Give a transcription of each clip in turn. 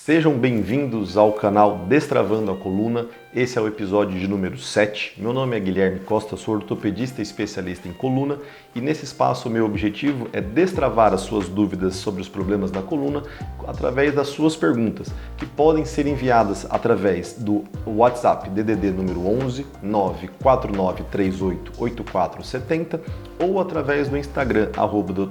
Sejam bem-vindos ao canal Destravando a Coluna. Esse é o episódio de número 7. Meu nome é Guilherme Costa, sou ortopedista e especialista em coluna e nesse espaço o meu objetivo é destravar as suas dúvidas sobre os problemas da coluna através das suas perguntas, que podem ser enviadas através do WhatsApp DDD número 11 949388470 ou através do Instagram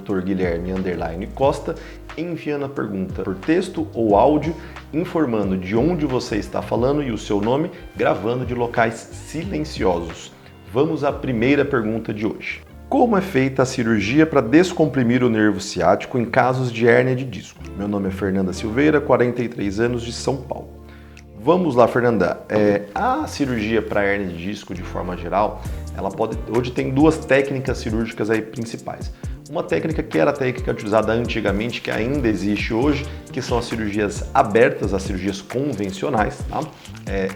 @drguilherme_costa, enviando a pergunta por texto ou áudio, informando de onde você está falando e o seu nome, gravando de locais silenciosos. Vamos à primeira pergunta de hoje. Como é feita a cirurgia para descomprimir o nervo ciático em casos de hérnia de disco? Meu nome é Fernanda Silveira, 43 anos, de São Paulo. Vamos lá, Fernanda. A cirurgia para hérnia de disco, de forma geral, hoje tem duas técnicas cirúrgicas aí principais. Uma técnica que era a técnica utilizada antigamente, que ainda existe hoje, que são as cirurgias abertas, as cirurgias convencionais. Tá?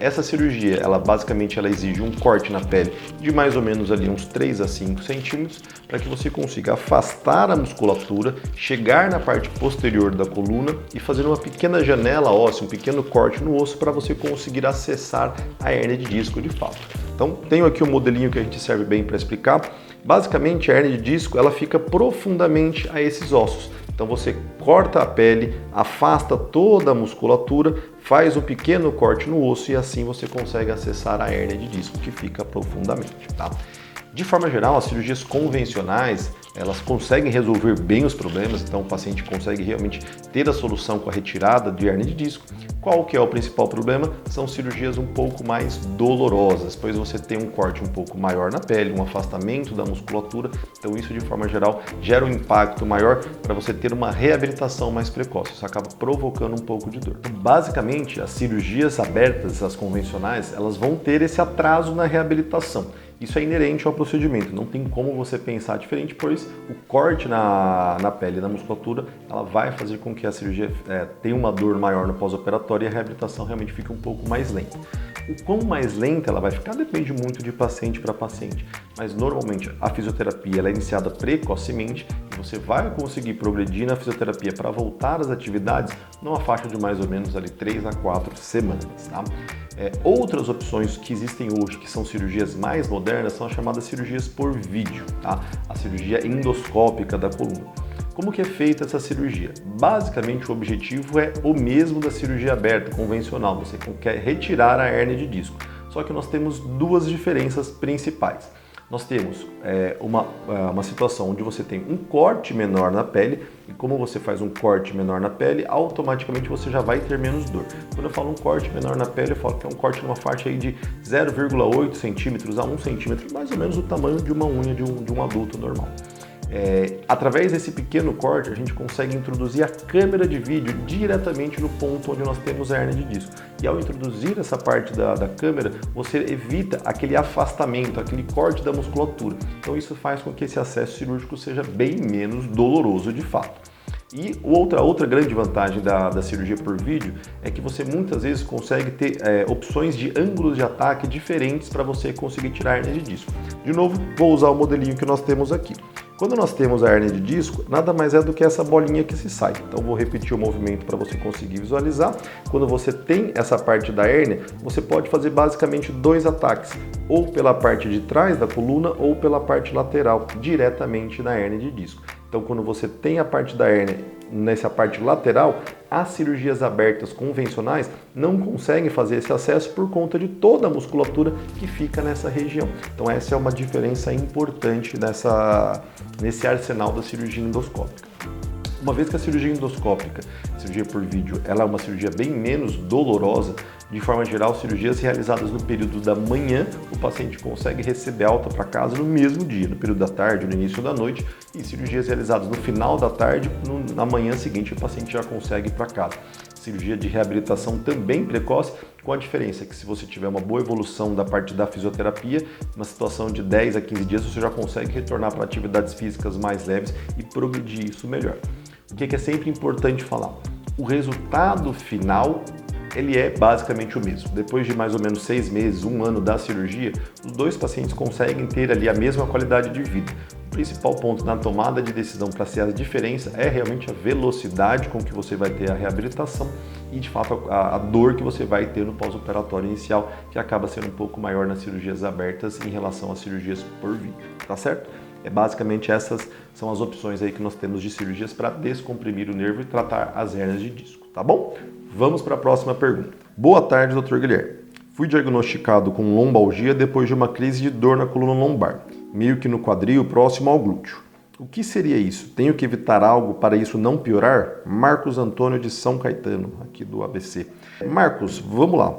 Essa cirurgia, basicamente exige um corte na pele de mais ou menos ali uns 3 a 5 centímetros, para que você consiga afastar a musculatura, chegar na parte posterior da coluna e fazer uma pequena janela óssea, um pequeno corte no osso, para você conseguir acessar a hérnia de disco de fato. Então, tenho aqui um modelinho que a gente serve bem para explicar. Basicamente, a hérnia de disco ela fica profundamente a esses ossos. Então você corta a pele, afasta toda a musculatura, faz um pequeno corte no osso e assim você consegue acessar a hérnia de disco que fica profundamente, tá? De forma geral, as cirurgias convencionais, elas conseguem resolver bem os problemas, então o paciente consegue realmente ter a solução com a retirada de hérnia de disco. Qual que é o principal problema? São cirurgias um pouco mais dolorosas, pois você tem um corte um pouco maior na pele, um afastamento da musculatura, então isso de forma geral gera um impacto maior para você ter uma reabilitação mais precoce, isso acaba provocando um pouco de dor. Então, basicamente, as cirurgias abertas, as convencionais, elas vão ter esse atraso na reabilitação. Isso é inerente ao procedimento, não tem como você pensar diferente, pois o corte na pele, na musculatura, ela vai fazer com que a cirurgia tenha uma dor maior no pós-operatório e a reabilitação realmente fique um pouco mais lenta. O quão mais lenta ela vai ficar depende muito de paciente para paciente, mas normalmente a fisioterapia ela é iniciada precocemente e você vai conseguir progredir na fisioterapia para voltar às atividades numa faixa de mais ou menos ali 3 a 4 semanas. Tá? Outras opções que existem hoje, que são cirurgias mais modernas, são as chamadas cirurgias por vídeo, tá? A cirurgia endoscópica da coluna. Como que é feita essa cirurgia? Basicamente o objetivo é o mesmo da cirurgia aberta, convencional, você quer retirar a hérnia de disco. Só que nós temos duas diferenças principais. Nós temos uma situação onde você tem um corte menor na pele e como você faz um corte menor na pele, automaticamente você já vai ter menos dor. Quando eu falo um corte menor na pele, eu falo que é um corte numa faixa aí de 0,8 centímetros a 1 centímetro, mais ou menos o tamanho de uma unha de um adulto normal. Através desse pequeno corte, a gente consegue introduzir a câmera de vídeo diretamente no ponto onde nós temos a hérnia de disco. E ao introduzir essa parte da câmera, você evita aquele afastamento, aquele corte da musculatura. Então isso faz com que esse acesso cirúrgico seja bem menos doloroso de fato. E outra grande vantagem da cirurgia por vídeo é que você muitas vezes consegue ter opções de ângulos de ataque diferentes para você conseguir tirar a hérnia de disco. De novo, vou usar o modelinho que nós temos aqui. Quando nós temos a hérnia de disco, nada mais é do que essa bolinha que se sai. Então vou repetir o movimento para você conseguir visualizar. Quando você tem essa parte da hérnia, você pode fazer basicamente 2 ataques, ou pela parte de trás da coluna ou pela parte lateral, diretamente na hérnia de disco. Então quando você tem a parte da hérnia nessa parte lateral, as cirurgias abertas convencionais não conseguem fazer esse acesso por conta de toda a musculatura que fica nessa região. Então essa é uma diferença importante nesse arsenal da cirurgia endoscópica. Uma vez que a cirurgia endoscópica, cirurgia por vídeo, ela é uma cirurgia bem menos dolorosa, de forma geral, cirurgias realizadas no período da manhã, o paciente consegue receber alta para casa no mesmo dia, no período da tarde, no início da noite, e cirurgias realizadas no final da tarde, na manhã seguinte, o paciente já consegue ir para casa. Cirurgia de reabilitação também precoce, com a diferença que se você tiver uma boa evolução da parte da fisioterapia, uma situação de 10 a 15 dias, você já consegue retornar para atividades físicas mais leves e progredir isso melhor. O que é sempre importante falar? O resultado final ele é basicamente o mesmo. Depois de mais ou menos 6 meses, 1 ano da cirurgia, os dois pacientes conseguem ter ali a mesma qualidade de vida. O principal ponto na tomada de decisão para ser a diferença é realmente a velocidade com que você vai ter a reabilitação e, de fato, a dor que você vai ter no pós-operatório inicial, que acaba sendo um pouco maior nas cirurgias abertas em relação às cirurgias por vídeo, tá certo? Basicamente essas são as opções aí que nós temos de cirurgias para descomprimir o nervo e tratar as hérnias de disco, tá bom? Vamos para a próxima pergunta. Boa tarde, Dr. Guilherme. Fui diagnosticado com lombalgia depois de uma crise de dor na coluna lombar, meio que no quadril próximo ao glúteo. O que seria isso? Tenho que evitar algo para isso não piorar? Marcos Antônio de São Caetano, aqui do ABC. Marcos, vamos lá.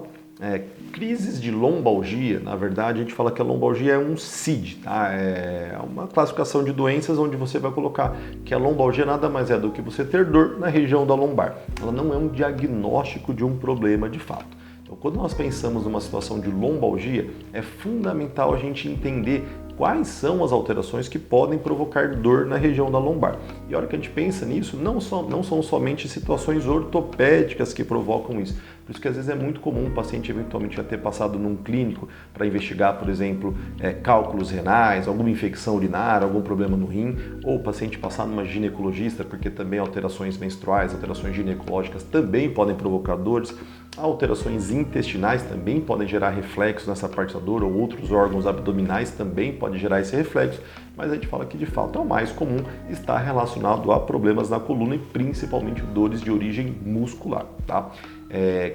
Crises de lombalgia, na verdade, a gente fala que a lombalgia é um CID, tá? É uma classificação de doenças onde você vai colocar que a lombalgia nada mais é do que você ter dor na região da lombar. Ela não é um diagnóstico de um problema de fato. Então, quando nós pensamos numa situação de lombalgia, é fundamental a gente entender quais são as alterações que podem provocar dor na região da lombar. E a hora que a gente pensa nisso, não são somente situações ortopédicas que provocam isso. Por isso que às vezes é muito comum o paciente eventualmente já ter passado num clínico para investigar, por exemplo, cálculos renais, alguma infecção urinária, algum problema no rim, ou o paciente passar numa ginecologista, porque também alterações menstruais, alterações ginecológicas também podem provocar dores. Alterações intestinais também podem gerar reflexos nessa parte da dor, ou outros órgãos abdominais também podem gerar esse reflexo, mas a gente fala que de fato é o mais comum, está relacionado a problemas na coluna e principalmente dores de origem muscular, tá?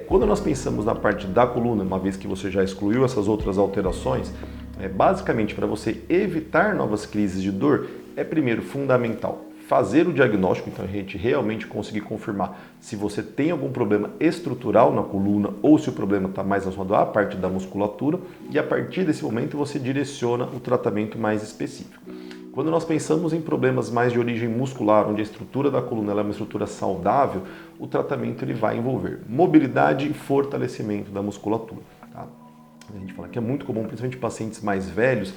Quando nós pensamos na parte da coluna, uma vez que você já excluiu essas outras alterações, basicamente para você evitar novas crises de dor, é primeiro fundamental fazer o diagnóstico, então a gente realmente conseguir confirmar se você tem algum problema estrutural na coluna ou se o problema está mais relacionado à parte da musculatura, e a partir desse momento você direciona o tratamento mais específico. Quando nós pensamos em problemas mais de origem muscular, onde a estrutura da coluna é uma estrutura saudável, o tratamento ele vai envolver mobilidade e fortalecimento da musculatura. Tá? A gente fala que é muito comum, principalmente pacientes mais velhos,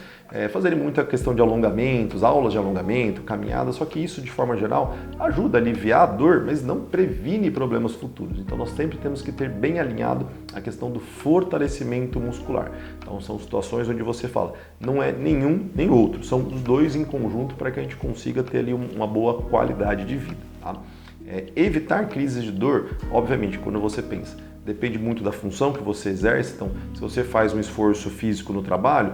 fazerem muita questão de alongamentos, aulas de alongamento, caminhadas, só que isso, de forma geral, ajuda a aliviar a dor, mas não previne problemas futuros. Então, nós sempre temos que ter bem alinhado a questão do fortalecimento muscular. Então, são situações onde você fala, não é nenhum nem outro, são os dois em conjunto para que a gente consiga ter ali uma boa qualidade de vida. Tá? Evitar crises de dor, obviamente, quando você pensa, depende muito da função que você exerce. Então, se você faz um esforço físico no trabalho,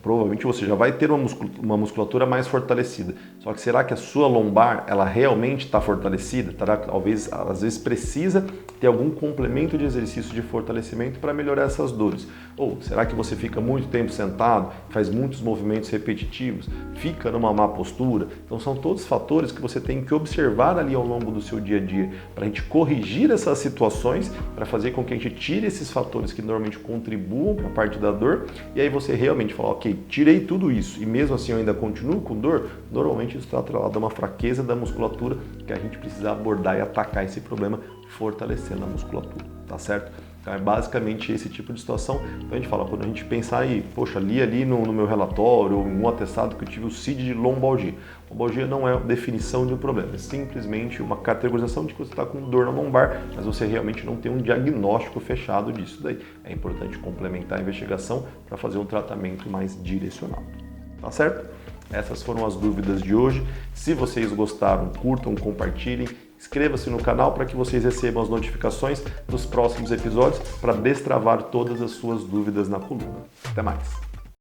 provavelmente você já vai ter uma musculatura mais fortalecida. Só que será que a sua lombar, ela realmente está fortalecida? Talvez, às vezes, precisa ter algum complemento de exercício de fortalecimento para melhorar essas dores. Ou será que você fica muito tempo sentado, faz muitos movimentos repetitivos, fica numa má postura? Então, são todos fatores que você tem que observar ali ao longo do seu dia a dia para a gente corrigir essas situações, para fazer com que a gente tire esses fatores que normalmente contribuam para a parte da dor, e aí você realmente fala, ok, tirei tudo isso e mesmo assim eu ainda continuo com dor, normalmente isso está atrelado a uma fraqueza da musculatura que a gente precisa abordar e atacar esse problema fortalecendo a musculatura, tá certo? Então é basicamente esse tipo de situação. Então a gente fala, quando a gente pensar aí, poxa, li ali no meu relatório ou em um atestado que eu tive o CID de lombalgia. Lombalgia não é definição de um problema, é simplesmente uma categorização de que você está com dor na lombar, mas você realmente não tem um diagnóstico fechado disso daí. É importante complementar a investigação para fazer um tratamento mais direcionado. Tá certo? Essas foram as dúvidas de hoje. Se vocês gostaram, curtam, compartilhem. Inscreva-se no canal para que vocês recebam as notificações dos próximos episódios para destravar todas as suas dúvidas na coluna. Até mais!